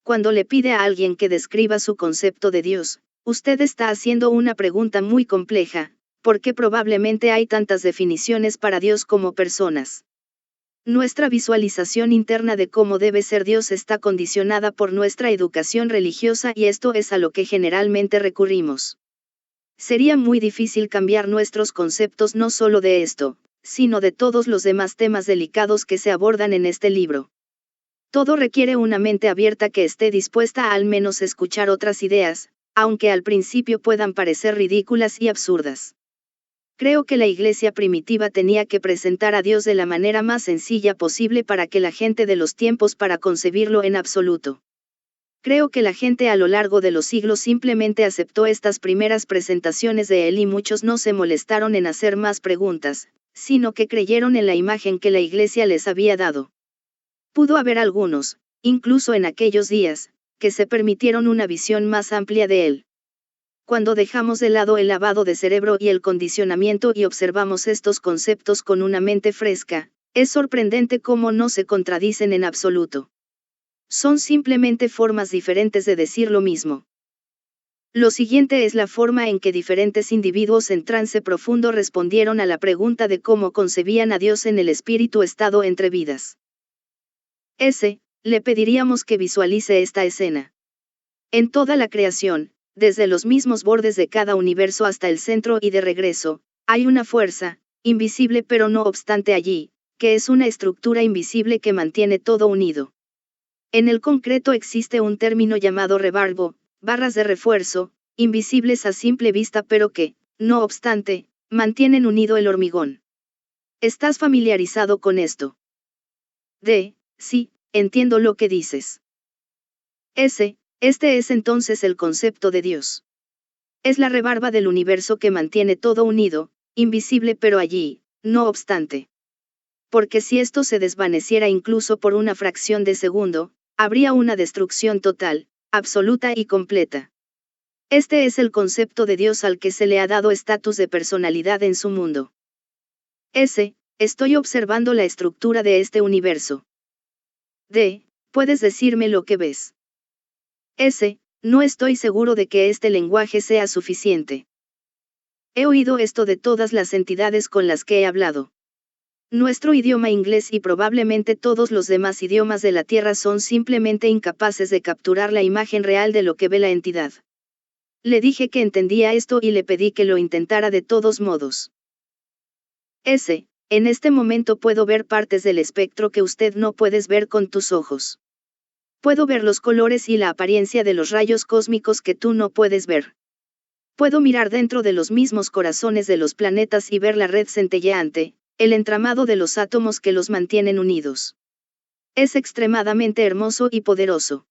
Cuando le pide a alguien que describa su concepto de Dios, usted está haciendo una pregunta muy compleja, porque probablemente hay tantas definiciones para Dios como personas. Nuestra visualización interna de cómo debe ser Dios está condicionada por nuestra educación religiosa y esto es a lo que generalmente recurrimos. Sería muy difícil cambiar nuestros conceptos no solo de esto, sino de todos los demás temas delicados que se abordan en este libro. Todo requiere una mente abierta que esté dispuesta a al menos escuchar otras ideas, aunque al principio puedan parecer ridículas y absurdas. Creo que la iglesia primitiva tenía que presentar a Dios de la manera más sencilla posible para que la gente de los tiempos para concebirlo en absoluto. Creo que la gente a lo largo de los siglos simplemente aceptó estas primeras presentaciones de él y muchos no se molestaron en hacer más preguntas, sino que creyeron en la imagen que la iglesia les había dado. Pudo haber algunos, incluso en aquellos días, que se permitieron una visión más amplia de él. Cuando dejamos de lado el lavado de cerebro y el condicionamiento y observamos estos conceptos con una mente fresca, es sorprendente cómo no se contradicen en absoluto. Son simplemente formas diferentes de decir lo mismo. Lo siguiente es la forma en que diferentes individuos en trance profundo respondieron a la pregunta de cómo concebían a Dios en el espíritu estado entre vidas. Le pediríamos que visualice esta escena. En toda la creación, desde los mismos bordes de cada universo hasta el centro y de regreso, hay una fuerza, invisible pero no obstante allí, que es una estructura invisible que mantiene todo unido. En el concreto existe un término llamado rebarbo, barras de refuerzo, invisibles a simple vista pero que, no obstante, mantienen unido el hormigón. ¿Estás familiarizado con esto? Sí, entiendo lo que dices. Este es entonces el concepto de Dios. Es la rebarba del universo que mantiene todo unido, invisible pero allí, no obstante. Porque si esto se desvaneciera incluso por una fracción de segundo, habría una destrucción total, absoluta y completa. Este es el concepto de Dios al que se le ha dado estatus de personalidad en su mundo. Estoy observando la estructura de este universo. ¿Puedes decirme lo que ves? No estoy seguro de que este lenguaje sea suficiente. He oído esto de todas las entidades con las que he hablado. Nuestro idioma inglés y probablemente todos los demás idiomas de la Tierra son simplemente incapaces de capturar la imagen real de lo que ve la entidad. Le dije que entendía esto y le pedí que lo intentara de todos modos. En este momento puedo ver partes del espectro que usted no puedes ver con tus ojos. Puedo ver los colores y la apariencia de los rayos cósmicos que tú no puedes ver. Puedo mirar dentro de los mismos corazones de los planetas y ver la red centelleante, el entramado de los átomos que los mantienen unidos. Es extremadamente hermoso y poderoso.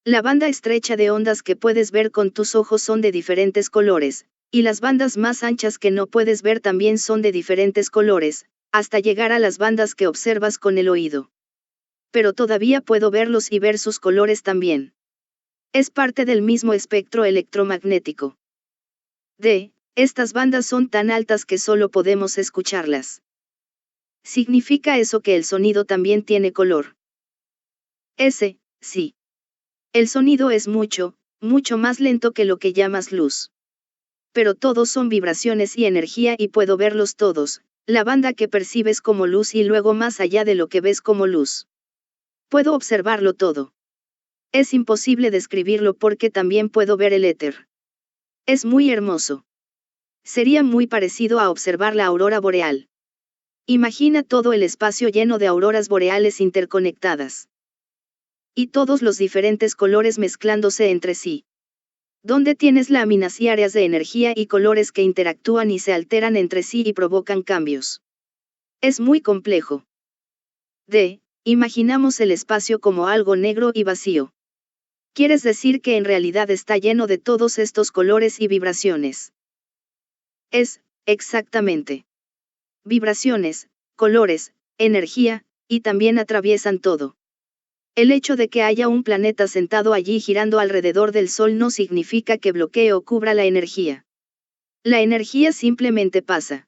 La banda estrecha de ondas que puedes ver con tus ojos son de diferentes colores, y las bandas más anchas que no puedes ver también son de diferentes colores, hasta llegar a las bandas que observas con el oído. Pero todavía puedo verlos y ver sus colores también. Es parte del mismo espectro electromagnético. Estas bandas son tan altas que solo podemos escucharlas. ¿Significa eso que el sonido también tiene color? Sí. El sonido es mucho más lento que lo que llamas luz. Pero todos son vibraciones y energía y puedo verlos todos, la banda que percibes como luz y luego más allá de lo que ves como luz. Puedo observarlo todo. Es imposible describirlo porque también puedo ver el éter. Es muy hermoso. Sería muy parecido a observar la aurora boreal. Imagina todo el espacio lleno de auroras boreales interconectadas. Y todos los diferentes colores mezclándose entre sí. ¿Dónde tienes láminas y áreas de energía y colores que interactúan y se alteran entre sí y provocan cambios? Es muy complejo. Imaginamos el espacio como algo negro y vacío. ¿Quieres decir que en realidad está lleno de todos estos colores y vibraciones? Exactamente. Vibraciones, colores, energía, y también atraviesan todo. El hecho de que haya un planeta sentado allí girando alrededor del Sol no significa que bloquee o cubra la energía. La energía simplemente pasa.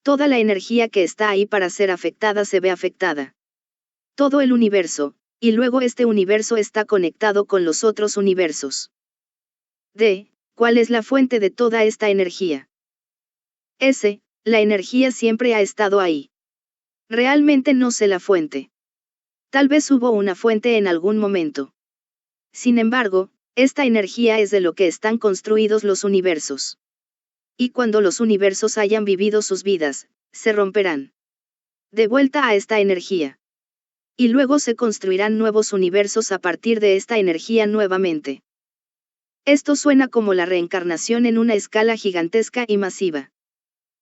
Toda la energía que está ahí para ser afectada se ve afectada. Todo el universo, y luego este universo está conectado con los otros universos. D. ¿Cuál es la fuente de toda esta energía? S. La energía siempre ha estado ahí. Realmente no sé la fuente. Tal vez hubo una fuente en algún momento. Sin embargo, esta energía es de lo que están construidos los universos. Y cuando los universos hayan vivido sus vidas, se romperán. De vuelta a esta energía. Y luego se construirán nuevos universos a partir de esta energía nuevamente. Esto suena como la reencarnación en una escala gigantesca y masiva.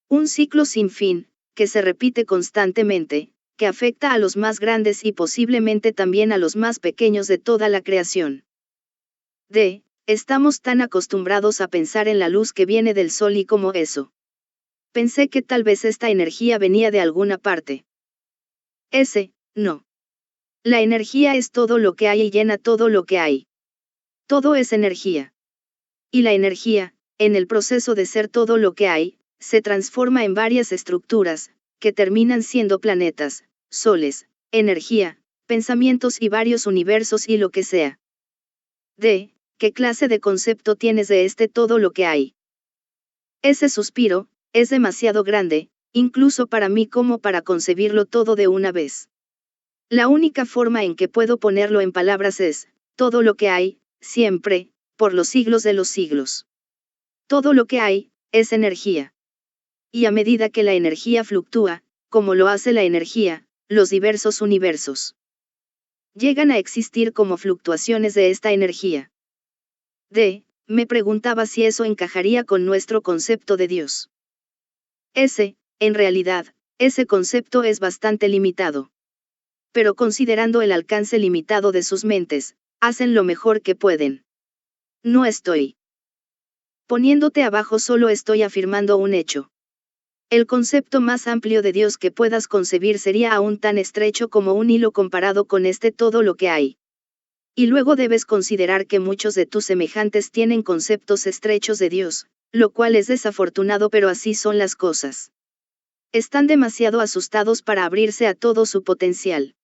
Un ciclo sin fin, que se repite constantemente, que afecta a los más grandes y posiblemente también a los más pequeños de toda la creación. D. Estamos tan acostumbrados a pensar en la luz que viene del sol y como eso. Pensé que tal vez esta energía venía de alguna parte. S. No. La energía es todo lo que hay y llena todo lo que hay. Todo es energía. Y la energía, en el proceso de ser todo lo que hay, se transforma en varias estructuras, que terminan siendo planetas, soles, energía, pensamientos y varios universos y lo que sea. D. ¿Qué clase de concepto tienes de este todo lo que hay? Ese suspiro, es demasiado grande, incluso para mí como para concebirlo todo de una vez. La única forma en que puedo ponerlo en palabras es, todo lo que hay, siempre, por los siglos de los siglos. Todo lo que hay, es energía. Y a medida que la energía fluctúa, como lo hace la energía, los diversos universos llegan a existir como fluctuaciones de esta energía. D. Me preguntaba si eso encajaría con nuestro concepto de Dios. S. En realidad, ese concepto es bastante limitado. Pero considerando el alcance limitado de sus mentes, hacen lo mejor que pueden. No estoy poniéndote abajo, solo estoy afirmando un hecho. El concepto más amplio de Dios que puedas concebir sería aún tan estrecho como un hilo comparado con este todo lo que hay. Y luego debes considerar que muchos de tus semejantes tienen conceptos estrechos de Dios, lo cual es desafortunado, pero así son las cosas. Están demasiado asustados para abrirse a todo su potencial.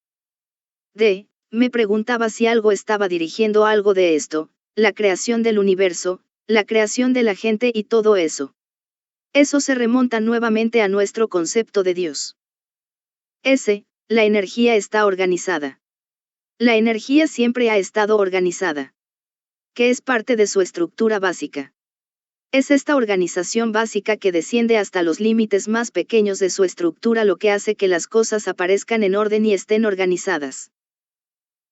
D. Me preguntaba si algo estaba dirigiendo algo de esto, la creación del universo, la creación de la gente y todo eso. Eso se remonta nuevamente a nuestro concepto de Dios. S. La energía está organizada. La energía siempre ha estado organizada. ¿Qué es parte de su estructura básica? Es esta organización básica que desciende hasta los límites más pequeños de su estructura lo que hace que las cosas aparezcan en orden y estén organizadas.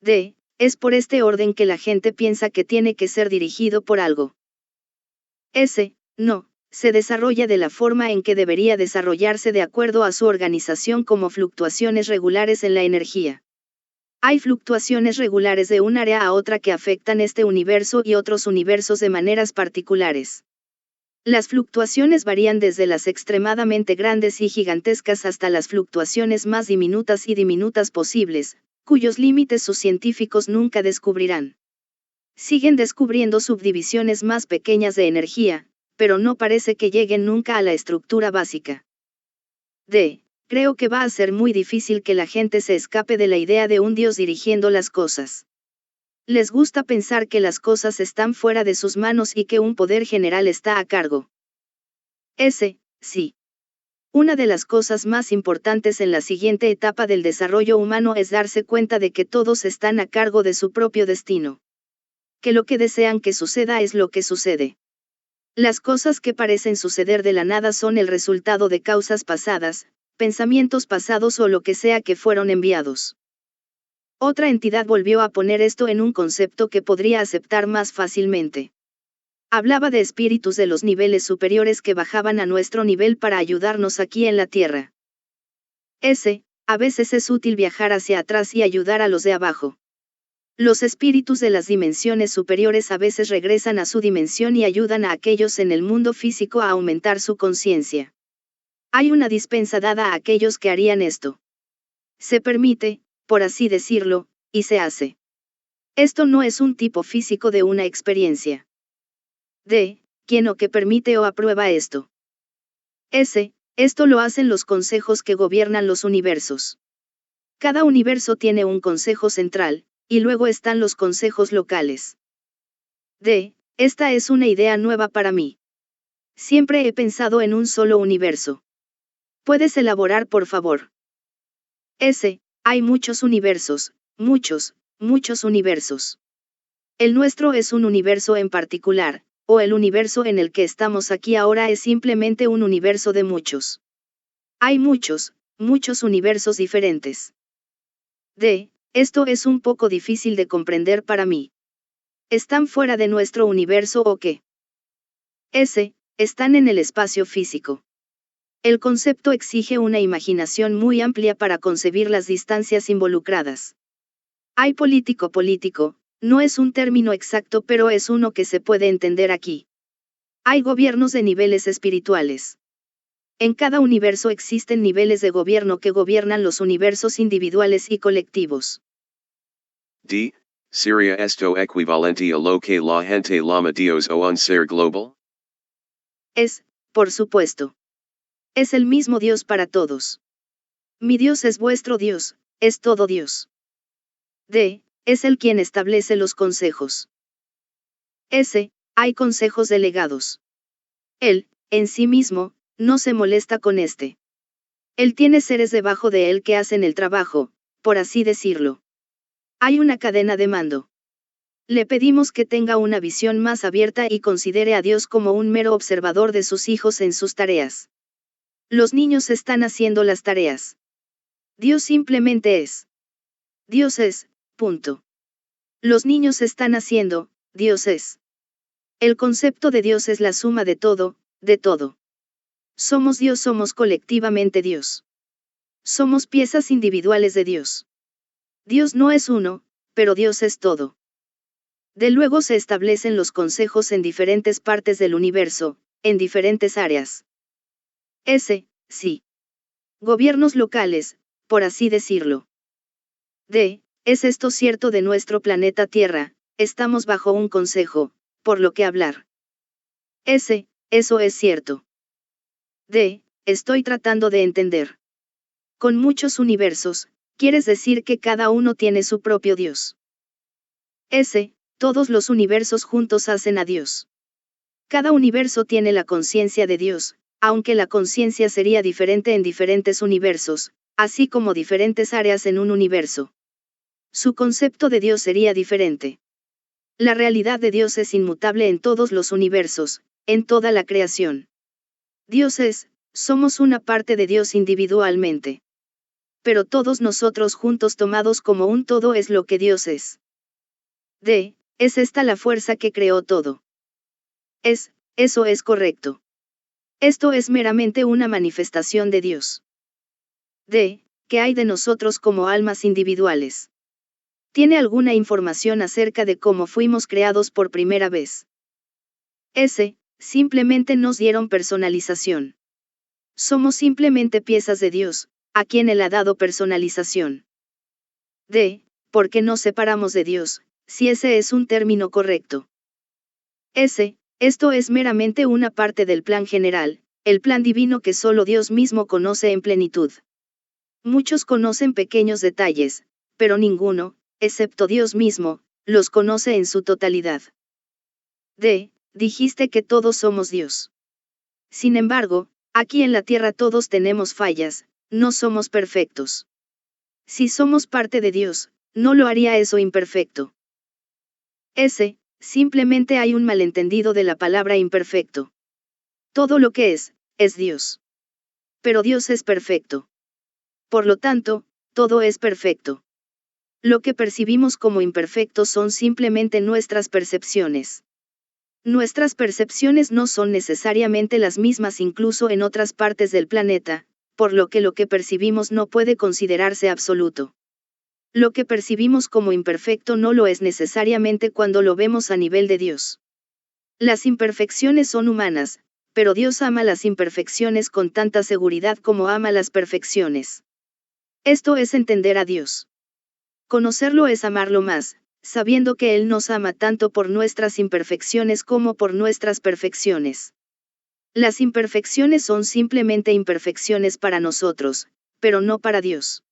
D. Es por este orden que la gente piensa que tiene que ser dirigido por algo. S. No. Se desarrolla de la forma en que debería desarrollarse de acuerdo a su organización como fluctuaciones regulares en la energía. Hay fluctuaciones regulares de un área a otra que afectan este universo y otros universos de maneras particulares. Las fluctuaciones varían desde las extremadamente grandes y gigantescas hasta las fluctuaciones más diminutas y diminutas posibles, cuyos límites sus científicos nunca descubrirán. Siguen descubriendo subdivisiones más pequeñas de energía, pero no parece que lleguen nunca a la estructura básica. D. Creo que va a ser muy difícil que la gente se escape de la idea de un Dios dirigiendo las cosas. Les gusta pensar que las cosas están fuera de sus manos y que un poder general está a cargo. S. Sí. Una de las cosas más importantes en la siguiente etapa del desarrollo humano es darse cuenta de que todos están a cargo de su propio destino. Que lo que desean que suceda es lo que sucede. Las cosas que parecen suceder de la nada son el resultado de causas pasadas, pensamientos pasados o lo que sea que fueron enviados. Otra entidad volvió a poner esto en un concepto que podría aceptar más fácilmente. Hablaba de espíritus de los niveles superiores que bajaban a nuestro nivel para ayudarnos aquí en la Tierra. A veces es útil viajar hacia atrás y ayudar a los de abajo. Los espíritus de las dimensiones superiores a veces regresan a su dimensión y ayudan a aquellos en el mundo físico a aumentar su conciencia. Hay una dispensa dada a aquellos que harían esto. Se permite, por así decirlo, y se hace. Esto no es un tipo físico de una experiencia. D. ¿Quién o qué permite o aprueba esto? S. Esto lo hacen los consejos que gobiernan los universos. Cada universo tiene un consejo central, y luego están los consejos locales. D. Esta es una idea nueva para mí. Siempre he pensado en un solo universo. ¿Puedes elaborar, por favor? S. Hay muchos universos, muchos universos. El nuestro es un universo en particular, o el universo en el que estamos aquí ahora es simplemente un universo de muchos. Hay muchos universos diferentes. D. Esto es un poco difícil de comprender para mí. ¿Están fuera de nuestro universo o qué? S. Están en el espacio físico. El concepto exige una imaginación muy amplia para concebir las distancias involucradas. Hay político, no es un término exacto pero es uno que se puede entender aquí. Hay gobiernos de niveles espirituales. En cada universo existen niveles de gobierno que gobiernan los universos individuales y colectivos. D. ¿Sería esto equivalente a lo que la gente llama Dios o un ser global? Es, por supuesto. Es el mismo Dios para todos. Mi Dios es vuestro Dios, es todo Dios. D. Es el quien establece los consejos. S. Hay consejos delegados. Él, en sí mismo, no se molesta con este. Él tiene seres debajo de él que hacen el trabajo, por así decirlo. Hay una cadena de mando. Le pedimos que tenga una visión más abierta y considere a Dios como un mero observador de sus hijos en sus tareas. Los niños están haciendo las tareas. Dios simplemente es. Dios es, punto. Los niños están haciendo, Dios es. El concepto de Dios es la suma de todo, de todo. Somos Dios, somos colectivamente Dios. Somos piezas individuales de Dios. Dios no es uno, pero Dios es todo. De luego se establecen los consejos en diferentes partes del universo, en diferentes áreas. S. Sí. Gobiernos locales, por así decirlo. D. ¿Es esto cierto de nuestro planeta Tierra? Estamos bajo un consejo, por lo que hablar. S. Eso es cierto. D. Estoy tratando de entender. Con muchos universos, ¿quieres decir que cada uno tiene su propio Dios? S. Todos los universos juntos hacen a Dios. Cada universo tiene la conciencia de Dios, aunque la conciencia sería diferente en diferentes universos, así como diferentes áreas en un universo. Su concepto de Dios sería diferente. La realidad de Dios es inmutable en todos los universos, en toda la creación. Dios es, somos una parte de Dios individualmente. Pero todos nosotros juntos tomados como un todo es lo que Dios es. D. ¿Es esta la fuerza que creó todo? Eso es correcto. Esto es meramente una manifestación de Dios. D. ¿Qué hay de nosotros como almas individuales? ¿Tiene alguna información acerca de cómo fuimos creados por primera vez? S. Simplemente nos dieron personalización. Somos simplemente piezas de Dios, a quien Él ha dado personalización. D. ¿Por qué nos separamos de Dios, si ese es un término correcto? S. Esto es meramente una parte del plan general, el plan divino que solo Dios mismo conoce en plenitud. Muchos conocen pequeños detalles, pero ninguno, excepto Dios mismo, los conoce en su totalidad. D. Dijiste que todos somos Dios. Sin embargo, aquí en la tierra todos tenemos fallas, no somos perfectos. Si somos parte de Dios, no lo haría eso imperfecto. S. Simplemente hay un malentendido de la palabra imperfecto. Todo lo que es Dios. Pero Dios es perfecto. Por lo tanto, todo es perfecto. Lo que percibimos como imperfecto son simplemente nuestras percepciones. Nuestras percepciones no son necesariamente las mismas incluso en otras partes del planeta, por lo que percibimos no puede considerarse absoluto. Lo que percibimos como imperfecto no lo es necesariamente cuando lo vemos a nivel de Dios. Las imperfecciones son humanas, pero Dios ama las imperfecciones con tanta seguridad como ama las perfecciones. Esto es entender a Dios. Conocerlo es amarlo más, sabiendo que Él nos ama tanto por nuestras imperfecciones como por nuestras perfecciones. Las imperfecciones son simplemente imperfecciones para nosotros, pero no para Dios.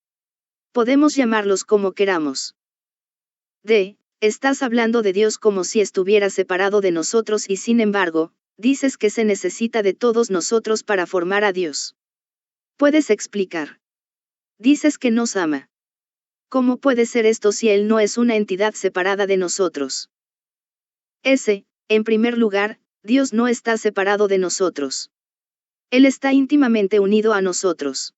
Podemos llamarlos como queramos. D. Estás hablando de Dios como si estuviera separado de nosotros y sin embargo, dices que se necesita de todos nosotros para formar a Dios. ¿Puedes explicar? Dices que nos ama. ¿Cómo puede ser esto si Él no es una entidad separada de nosotros? En primer lugar, Dios no está separado de nosotros. Él está íntimamente unido a nosotros.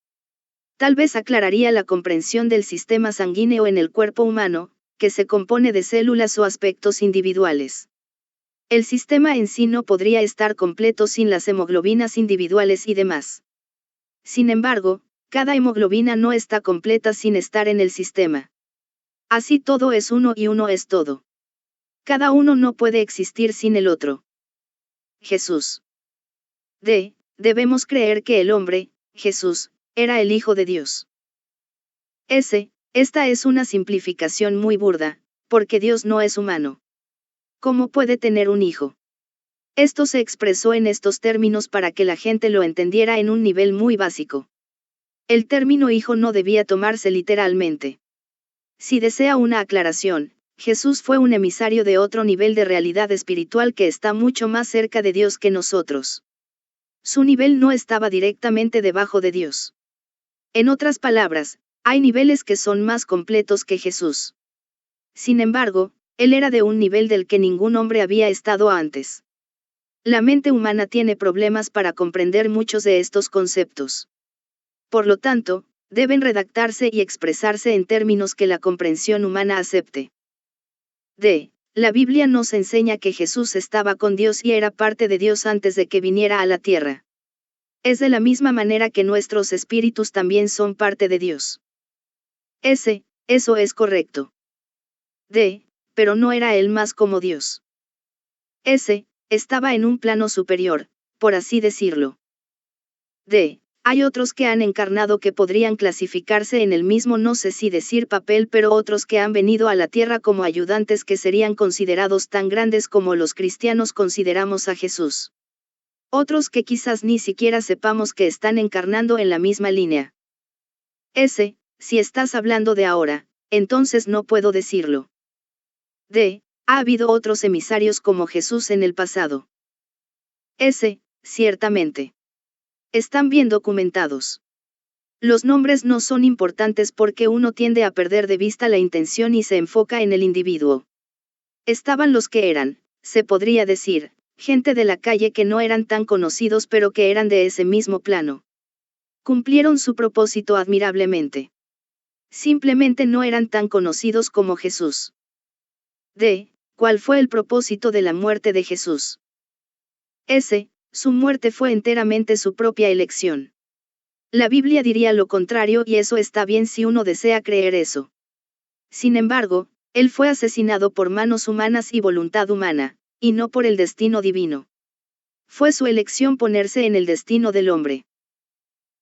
Tal vez aclararía la comprensión del sistema sanguíneo en el cuerpo humano, que se compone de células o aspectos individuales. El sistema en sí no podría estar completo sin las hemoglobinas individuales y demás. Sin embargo, cada hemoglobina no está completa sin estar en el sistema. Así todo es uno y uno es todo. Cada uno no puede existir sin el otro. Jesús. D. Debemos creer que el hombre, Jesús, era el Hijo de Dios. Esta es una simplificación muy burda, porque Dios no es humano. ¿Cómo puede tener un hijo? Esto se expresó en estos términos para que la gente lo entendiera en un nivel muy básico. El término hijo no debía tomarse literalmente. Si desea una aclaración, Jesús fue un emisario de otro nivel de realidad espiritual que está mucho más cerca de Dios que nosotros. Su nivel no estaba directamente debajo de Dios. En otras palabras, hay niveles que son más completos que Jesús. Sin embargo, él era de un nivel del que ningún hombre había estado antes. La mente humana tiene problemas para comprender muchos de estos conceptos. Por lo tanto, deben redactarse y expresarse en términos que la comprensión humana acepte. D. La Biblia nos enseña que Jesús estaba con Dios y era parte de Dios antes de que viniera a la tierra. Es de la misma manera que nuestros espíritus también son parte de Dios. Eso es correcto. D. Pero no era él más como Dios. Estaba en un plano superior, por así decirlo. D. Hay otros que han encarnado que podrían clasificarse en el mismo, no sé si decir papel, pero otros que han venido a la tierra como ayudantes que serían considerados tan grandes como los cristianos consideramos a Jesús. Otros que quizás ni siquiera sepamos que están encarnando en la misma línea. Si estás hablando de ahora, entonces no puedo decirlo. D. Ha habido otros emisarios como Jesús en el pasado. Ciertamente. Están bien documentados. Los nombres no son importantes porque uno tiende a perder de vista la intención y se enfoca en el individuo. Estaban los que eran, se podría decir, gente de la calle que no eran tan conocidos pero que eran de ese mismo plano. Cumplieron su propósito admirablemente. Simplemente no eran tan conocidos como Jesús. D. ¿Cuál fue el propósito de la muerte de Jesús? Su muerte fue enteramente su propia elección. La Biblia diría lo contrario y eso está bien si uno desea creer eso. Sin embargo, él fue asesinado por manos humanas y voluntad humana, y no por el destino divino. Fue su elección ponerse en el destino del hombre.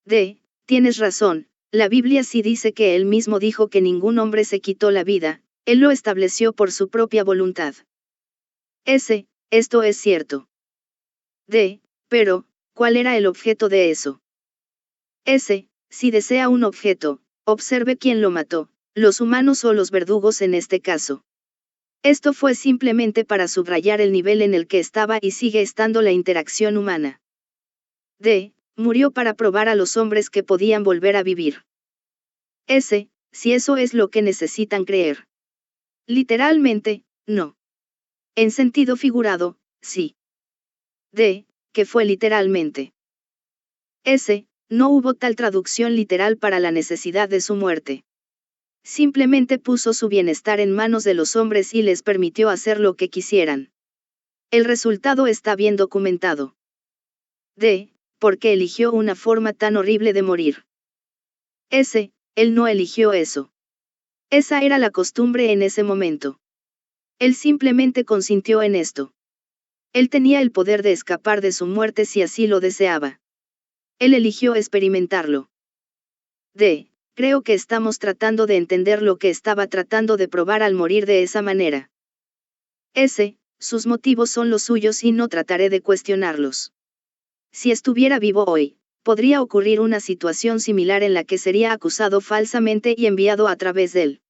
D. Tienes razón, la Biblia sí dice que él mismo dijo que ningún hombre se quitó la vida, él lo estableció por su propia voluntad. Esto es cierto. D. Pero, ¿cuál era el objeto de eso? Si desea un objeto, observe quién lo mató, los humanos o los verdugos en este caso. Esto fue simplemente para subrayar el nivel en el que estaba y sigue estando la interacción humana. D. Murió para probar a los hombres que podían volver a vivir. Si eso es lo que necesitan creer. Literalmente, no. En sentido figurado, sí. D. Que fue literalmente. No hubo tal traducción literal para la necesidad de su muerte. Simplemente puso su bienestar en manos de los hombres y les permitió hacer lo que quisieran. El resultado está bien documentado. D. ¿Por qué eligió una forma tan horrible de morir? Él no eligió eso. Esa era la costumbre en ese momento. Él simplemente consintió en esto. Él tenía el poder de escapar de su muerte si así lo deseaba. Él eligió experimentarlo. D. Creo que estamos tratando de entender lo que estaba tratando de probar al morir de esa manera. Sus motivos son los suyos y no trataré de cuestionarlos. Si estuviera vivo hoy, podría ocurrir una situación similar en la que sería acusado falsamente y enviado a través de él.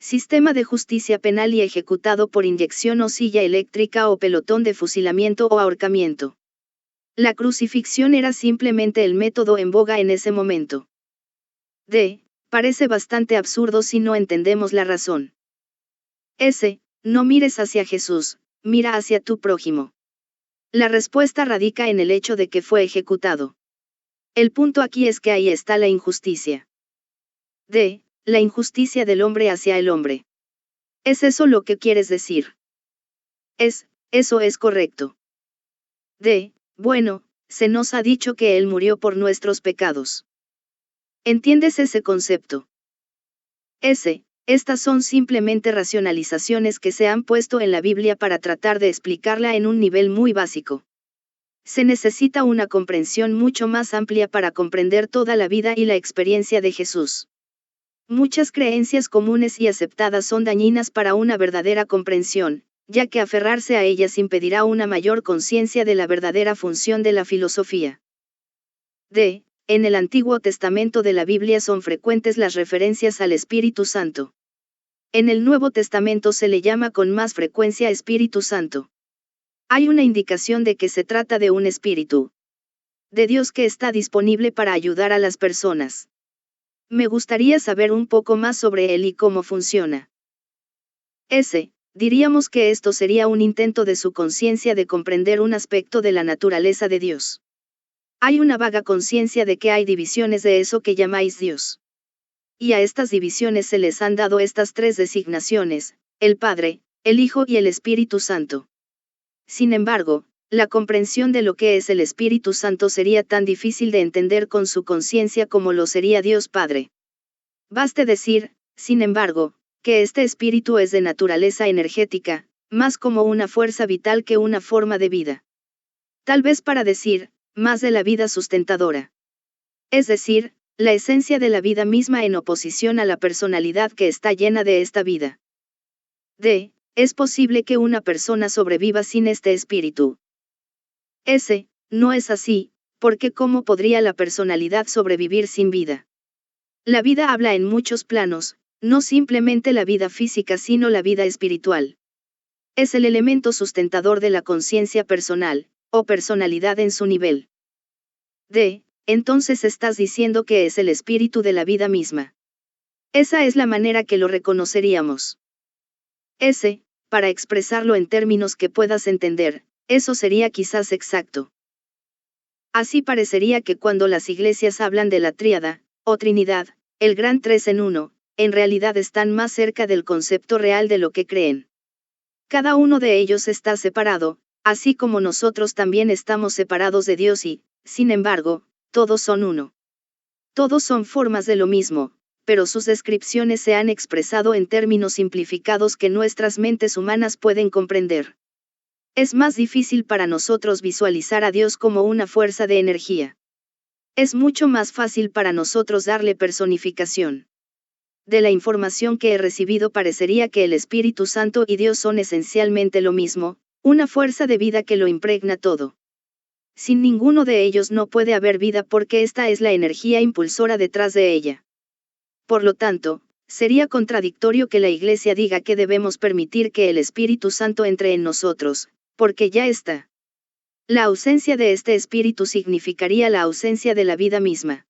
Sistema de justicia penal y ejecutado por inyección o silla eléctrica o pelotón de fusilamiento o ahorcamiento. La crucifixión era simplemente el método en boga en ese momento. D. Parece bastante absurdo si no entendemos la razón. S. No mires hacia Jesús, mira hacia tu prójimo. La respuesta radica en el hecho de que fue ejecutado. El punto aquí es que ahí está la injusticia. D. La injusticia del hombre hacia el hombre. ¿Es eso lo que quieres decir? Eso es correcto. D. Bueno, se nos ha dicho que Él murió por nuestros pecados. ¿Entiendes ese concepto? S. Estas son simplemente racionalizaciones que se han puesto en la Biblia para tratar de explicarla en un nivel muy básico. Se necesita una comprensión mucho más amplia para comprender toda la vida y la experiencia de Jesús. Muchas creencias comunes y aceptadas son dañinas para una verdadera comprensión, ya que aferrarse a ellas impedirá una mayor conciencia de la verdadera función de la filosofía. D. En el Antiguo Testamento de la Biblia son frecuentes las referencias al Espíritu Santo. En el Nuevo Testamento se le llama con más frecuencia Espíritu Santo. Hay una indicación de que se trata de un Espíritu de Dios que está disponible para ayudar a las personas. Me gustaría saber un poco más sobre él y cómo funciona. S. Diríamos que esto sería un intento de su conciencia de comprender un aspecto de la naturaleza de Dios. Hay una vaga conciencia de que hay divisiones de eso que llamáis Dios. Y a estas divisiones se les han dado estas tres designaciones: el Padre, el Hijo y el Espíritu Santo. Sin embargo, la comprensión de lo que es el Espíritu Santo sería tan difícil de entender con su conciencia como lo sería Dios Padre. Baste decir, sin embargo, que este espíritu es de naturaleza energética, más como una fuerza vital que una forma de vida. Tal vez para decir, más de la vida sustentadora. Es decir, la esencia de la vida misma en oposición a la personalidad que está llena de esta vida. D. Es posible que una persona sobreviva sin este espíritu. S. No es así, porque ¿cómo podría la personalidad sobrevivir sin vida? La vida habla en muchos planos, no simplemente la vida física sino la vida espiritual. Es el elemento sustentador de la conciencia personal, o personalidad en su nivel. D. Entonces estás diciendo que es el espíritu de la vida misma. Esa es la manera que lo reconoceríamos. S. Para expresarlo en términos que puedas entender, eso sería quizás exacto. Así parecería que cuando las iglesias hablan de la tríada, o Trinidad, el gran tres en uno, en realidad están más cerca del concepto real de lo que creen. Cada uno de ellos está separado, así como nosotros también estamos separados de Dios y, sin embargo, todos son uno. Todos son formas de lo mismo, pero sus descripciones se han expresado en términos simplificados que nuestras mentes humanas pueden comprender. Es más difícil para nosotros visualizar a Dios como una fuerza de energía. Es mucho más fácil para nosotros darle personificación. De la información que he recibido parecería que el Espíritu Santo y Dios son esencialmente lo mismo, una fuerza de vida que lo impregna todo. Sin ninguno de ellos no puede haber vida porque esta es la energía impulsora detrás de ella. Por lo tanto, sería contradictorio que la Iglesia diga que debemos permitir que el Espíritu Santo entre en nosotros, porque ya está. La ausencia de este Espíritu significaría la ausencia de la vida misma.